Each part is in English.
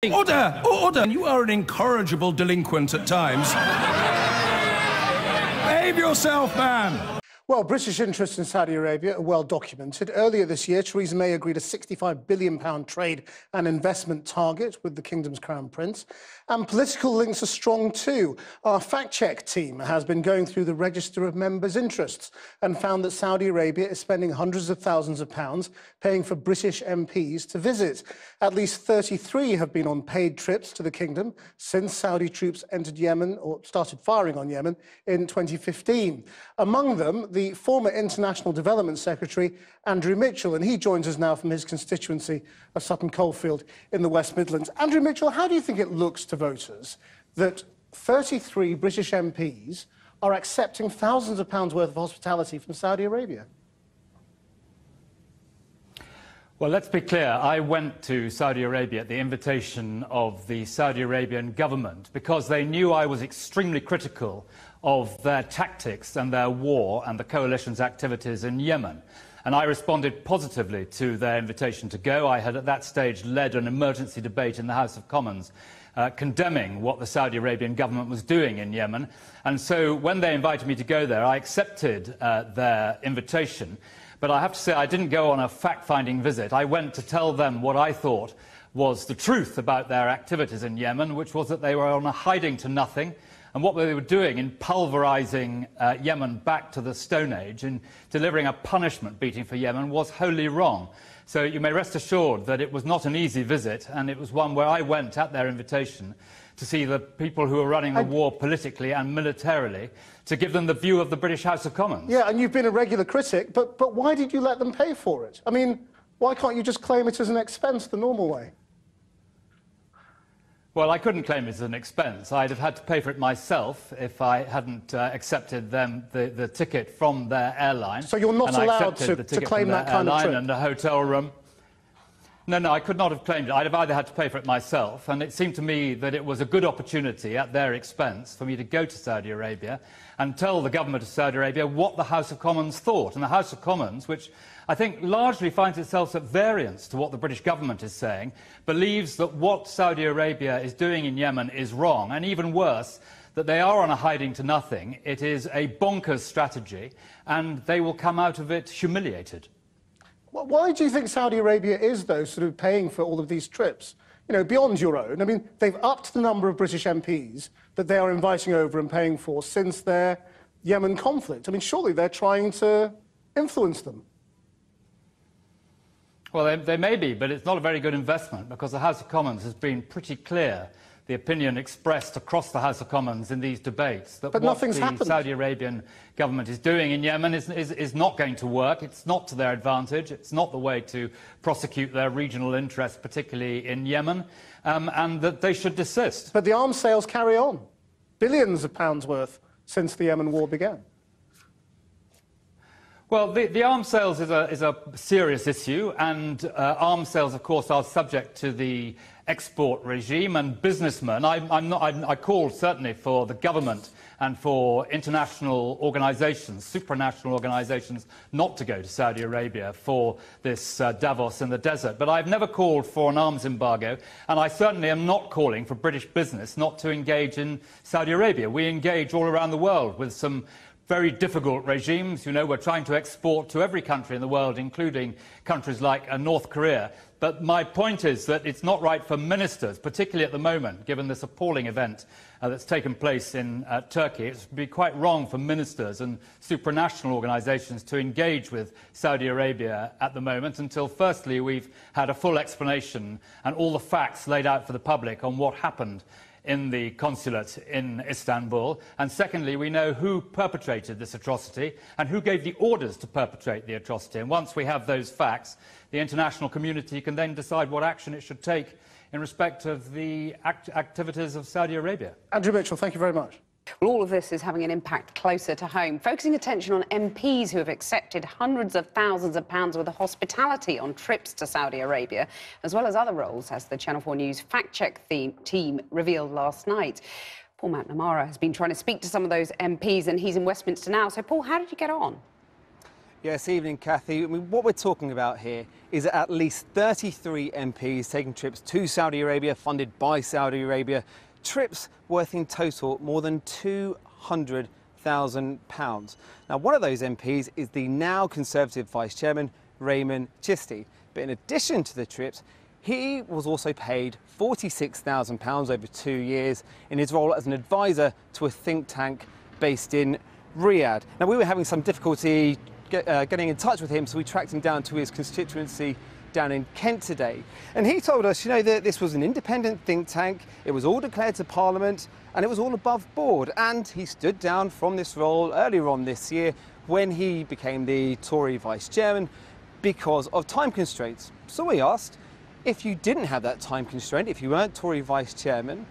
Order! Order! You are an incorrigible delinquent at times. Behave yourself, man! Well, British interests in Saudi Arabia are well documented. Earlier this year, Theresa May agreed a £65 billion trade and investment target with the kingdom's crown prince. And political links are strong too. Our fact-check team has been going through the register of members' interests and found that Saudi Arabia is spending hundreds of thousands of pounds paying for British MPs to visit. At least 33 have been on paid trips to the kingdom since Saudi troops entered Yemen, or started firing on Yemen, in 2015. Among them, the former International Development Secretary, Andrew Mitchell, and he joins us now from his constituency of Sutton Coldfield in the West Midlands. Andrew Mitchell, how do you think it looks to voters that 33 British MPs are accepting thousands of pounds worth of hospitality from Saudi Arabia? Well, let's be clear. I went to Saudi Arabia at the invitation of the Saudi Arabian government because they knew I was extremely critical of their tactics and their war and the coalition's activities in Yemen. And I responded positively to their invitation to go. I had at that stage led an emergency debate in the House of Commons condemning what the Saudi Arabian government was doing in Yemen. And so when they invited me to go there, I accepted their invitation. But I have to say I didn't go on a fact-finding visit. I went to tell them what I thought was the truth about their activities in Yemen, which was that they were on a hiding to nothing. And what they were doing in pulverising Yemen back to the Stone Age and delivering a punishment beating for Yemen was wholly wrong. So you may rest assured that it was not an easy visit, and it was one where I went at their invitation to see the people who are running the war politically and militarily, to give them the view of the British House of Commons. Yeah, and you've been a regular critic, but why did you let them pay for it? I mean, why can't you just claim it as an expense the normal way? Well, I couldn't claim it as an expense. I'd have had to pay for it myself if I hadn't accepted the ticket from their airline. So you're not allowed to claim that kind of trip? And a hotel room. No, I could not have claimed it. I'd have either had to pay for it myself, and it seemed to me that it was a good opportunity at their expense for me to go to Saudi Arabia and tell the government of Saudi Arabia what the House of Commons thought. And the House of Commons, which I think largely finds itself at variance to what the British government is saying, believes that what Saudi Arabia is doing in Yemen is wrong, and even worse, that they are on a hiding to nothing. It is a bonkers strategy, and they will come out of it humiliated. Why do you think Saudi Arabia is, though, sort of paying for all of these trips? You know, beyond your own. I mean, they've upped the number of British MPs that they are inviting over and paying for since their Yemen conflict. I mean, surely they're trying to influence them. Well, they may be, but it's not a very good investment because the House of Commons has been pretty clear, the opinion expressed across the House of Commons in these debates, that what the Saudi Arabian government is doing in Yemen is not going to work. It's not to their advantage. It's not the way to prosecute their regional interests, particularly in Yemen, and that they should desist. But the arms sales carry on. Billions of pounds worth since the Yemen war began. Well, the arms sales is a serious issue, and arms sales, of course, are subject to the export regime, and businessmen. I call certainly for the government and for international organisations, supranational organisations, not to go to Saudi Arabia for this Davos in the desert. But I've never called for an arms embargo, and I certainly am not calling for British business not to engage in Saudi Arabia. We engage all around the world with some very difficult regimes. You know, we're trying to export to every country in the world, including countries like North Korea. But my point is that it's not right for ministers, particularly at the moment, given this appalling event that's taken place in Turkey. It would be quite wrong for ministers and supranational organisations to engage with Saudi Arabia at the moment until, firstly, we've had a full explanation and all the facts laid out for the public on what happened in the consulate in Istanbul, and secondly, we know who perpetrated this atrocity and who gave the orders to perpetrate the atrocity. And once we have those facts, the international community can then decide what action it should take in respect of the activities of Saudi Arabia. Andrew Mitchell, thank you very much. Well, all of this is having an impact closer to home, focusing attention on MPs who have accepted hundreds of thousands of pounds worth of hospitality on trips to Saudi Arabia, as well as other roles, as the Channel 4 News fact-check team revealed last night. Paul McNamara has been trying to speak to some of those MPs, and he's in Westminster now. So, Paul, how did you get on? Yes, evening, Kathy. I mean, what we're talking about here is at least 33 MPs taking trips to Saudi Arabia, funded by Saudi Arabia, trips worth in total more than £200,000. Now, one of those MPs is the now Conservative Vice Chairman, Raymond Chisti. But in addition to the trips, he was also paid £46,000 over 2 years in his role as an advisor to a think tank based in Riyadh. Now, we were having some difficulty getting in touch with him, so we tracked him down to his constituency down in Kent today. And he told us, you know, that this was an independent think tank, it was all declared to Parliament, and it was all above board. And he stood down from this role earlier on this year when he became the Tory Vice Chairman because of time constraints. So we asked, if you didn't have that time constraint, if you weren't Tory Vice Chairman,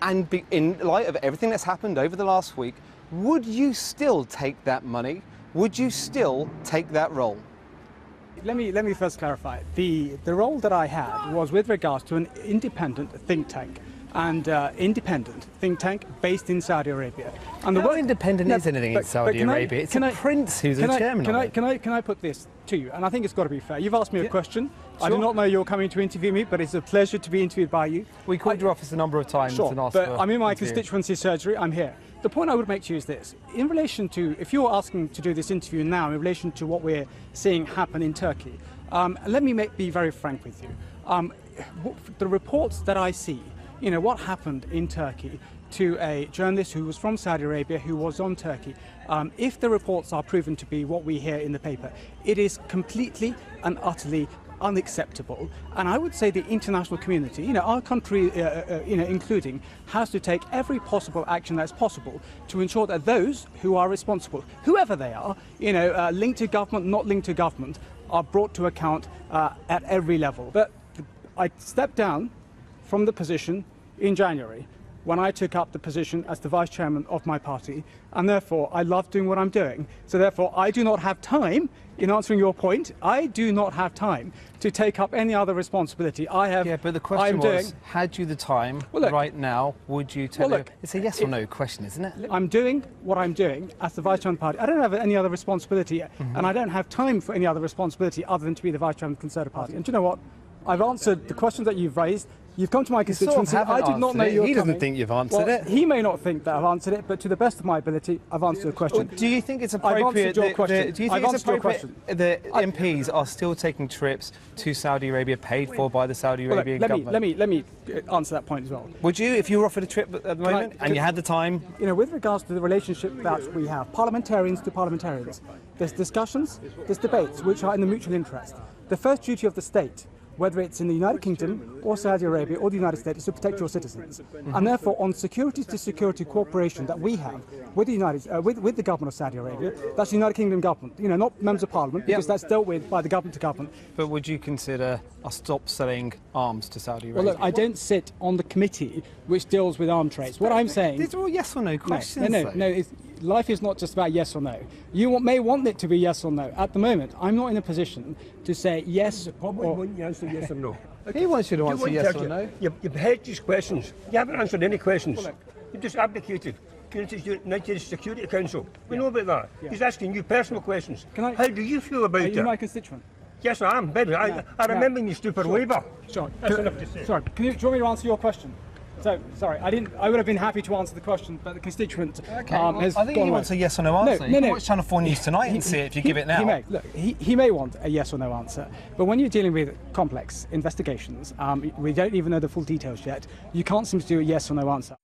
and in light of everything that's happened over the last week, would you still take that money? Would you still take that role? Let me first clarify. The role that I had was with regards to an independent think tank, and independent think tank based in Saudi Arabia. And How independent is anything in Saudi Arabia? It's a prince who's the chairman of it. Can I put this to you? And I think it's got to be fair. You've asked me a question. Sure. I do not know you're coming to interview me, but it's a pleasure to be interviewed by you. We called your office a number of times and asked but for I'm in my interview. constituency surgery. I'm here. The point I would make to you is this. In relation to, if you're asking to do this interview now in relation to what we're seeing happen in Turkey, let me be very frank with you. The reports that I see, you know, what happened in Turkey to a journalist who was from Saudi Arabia who was on Turkey, if the reports are proven to be what we hear in the paper, it is completely and utterly unacceptable. And I would say the international community, you know, our country, including, has to take every possible action that's possible to ensure that those who are responsible, whoever they are, you know, linked to government, not linked to government, are brought to account at every level. But I stepped down from the position in January when I took up the position as the vice chairman of my party, and therefore I love doing what I'm doing. So therefore I do not have time, in answering your point, I do not have time to take up any other responsibility. Yeah, but the question was, had you the time right now, would you tell it? It's a yes or no question, isn't it? I'm doing what I'm doing as the vice chairman of the party. I don't have any other responsibility, and I don't have time for any other responsibility other than to be the vice chairman of the Conservative Party. And do you know what? I've answered the questions that you've raised. You've come to my constituency. I did not know you were coming. He doesn't think you've answered it. He may not think that I've answered it, but to the best of my ability, I've answered the question. Do you think it's appropriate that the MPs are still taking trips to Saudi Arabia paid for by the Saudi Arabian government? Let me answer that point as well. Would you, if you were offered a trip at the moment and you had the time? You know, with regards to the relationship that we have, parliamentarians to parliamentarians, there's discussions, there's debates which are in the mutual interest. The first duty of the state, whether it's in the United Kingdom or Saudi Arabia or the United States, is to protect your citizens. And therefore, on security-to-security cooperation that we have with the with the government of Saudi Arabia, that's the United Kingdom government, you know, not members of Parliament, because that's dealt with by the government to government. But would you consider a stop selling arms to Saudi Arabia? Well, look, I don't sit on the committee which deals with arm trades. What I'm saying... These are all yes or no questions. No. Life is not just about yes or no. You may want it to be yes or no. At the moment, I'm not in a position to say yes or yes or no. He wants you to answer yes or no. You've had these questions. You haven't answered any questions. You've just abdicated. United Security Council. We know about that. He's asking you personal questions. How do you feel about it? Are you my constituent? Yes, I am. Baby. I remember you stupid waiver. Sorry. That's enough to say. Sorry. Do you want me to answer your question? So, sorry, I would have been happy to answer the question, but the constituent has I think he wants a yes or no answer. You can watch Channel 4 News tonight and see it if you give it now. He may want a yes or no answer, but when you're dealing with complex investigations, we don't even know the full details yet, you can't seem to do a yes or no answer.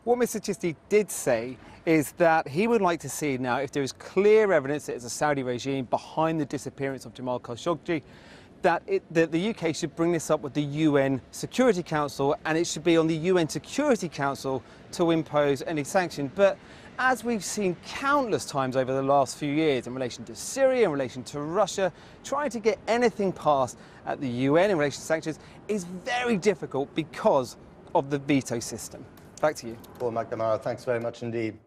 What Mr Chisti did say is that he would like to see now if there is clear evidence that it's a Saudi regime behind the disappearance of Jamal Khashoggi, that the UK should bring this up with the UN Security Council, and it should be on the UN Security Council to impose any sanction. But as we've seen countless times over the last few years in relation to Syria, in relation to Russia, trying to get anything passed at the UN in relation to sanctions is very difficult because of the veto system. Back to you. Paul McNamara, thanks very much indeed.